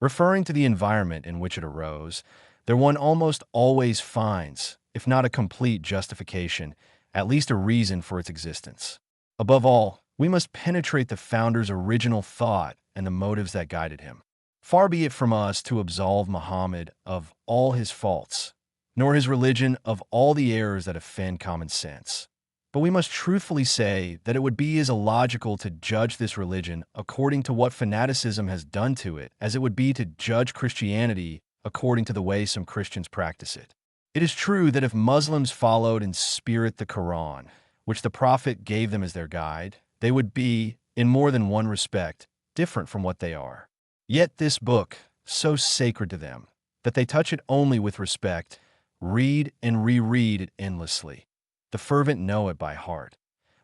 Referring to the environment in which it arose, there one almost always finds, if not a complete justification, at least a reason for its existence. Above all, we must penetrate the founder's original thought and the motives that guided him. Far be it from us to absolve Muhammad of all his faults, nor his religion of all the errors that offend common sense. But we must truthfully say that it would be as illogical to judge this religion according to what fanaticism has done to it as it would be to judge Christianity according to the way some Christians practice it. It is true that if Muslims followed in spirit the Quran, which the Prophet gave them as their guide, they would be, in more than one respect, different from what they are. Yet this book, so sacred to them, that they touch it only with respect, read and reread it endlessly. The fervent know it by heart.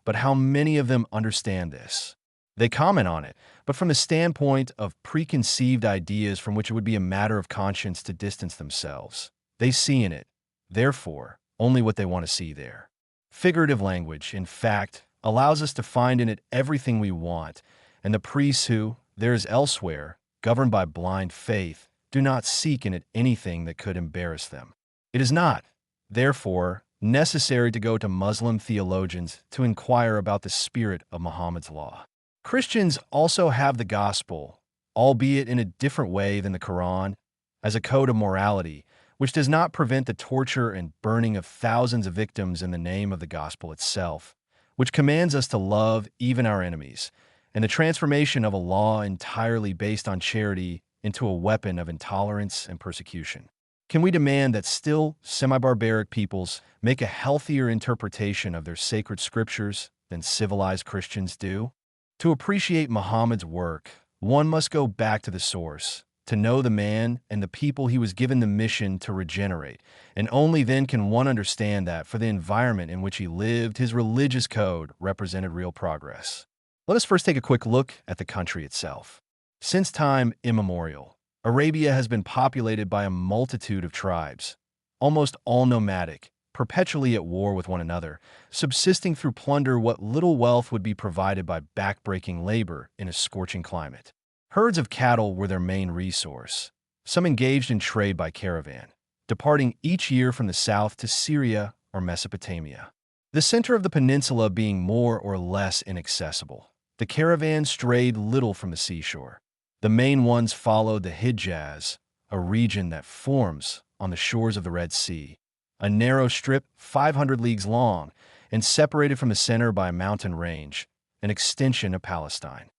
But how many of them understand this? They comment on it, but from the standpoint of preconceived ideas from which it would be a matter of conscience to distance themselves. They see in it, therefore, only what they want to see there. Figurative language, in fact, allows us to find in it everything we want, and the priests who, there is elsewhere, governed by blind faith, do not seek in it anything that could embarrass them. It is not, therefore, necessary to go to Muslim theologians to inquire about the spirit of Muhammad's law. Christians also have the gospel, albeit in a different way than the Quran, as a code of morality, which does not prevent the torture and burning of thousands of victims in the name of the gospel itself, which commands us to love even our enemies, and the transformation of a law entirely based on charity into a weapon of intolerance and persecution. Can we demand that still semi-barbaric peoples make a healthier interpretation of their sacred scriptures than civilized Christians do? To appreciate Muhammad's work, one must go back to the source, to know the man and the people he was given the mission to regenerate, and only then can one understand that for the environment in which he lived, his religious code represented real progress. Let us first take a quick look at the country itself. Since time immemorial, Arabia has been populated by a multitude of tribes, almost all nomadic, perpetually at war with one another, subsisting through plunder what little wealth would be provided by backbreaking labor in a scorching climate. Herds of cattle were their main resource, some engaged in trade by caravan, departing each year from the south to Syria or Mesopotamia. The center of the peninsula being more or less inaccessible, the caravan strayed little from the seashore. The main ones followed the Hijaz, a region that forms on the shores of the Red Sea, a narrow strip 500 leagues long and separated from the center by a mountain range, an extension of Palestine.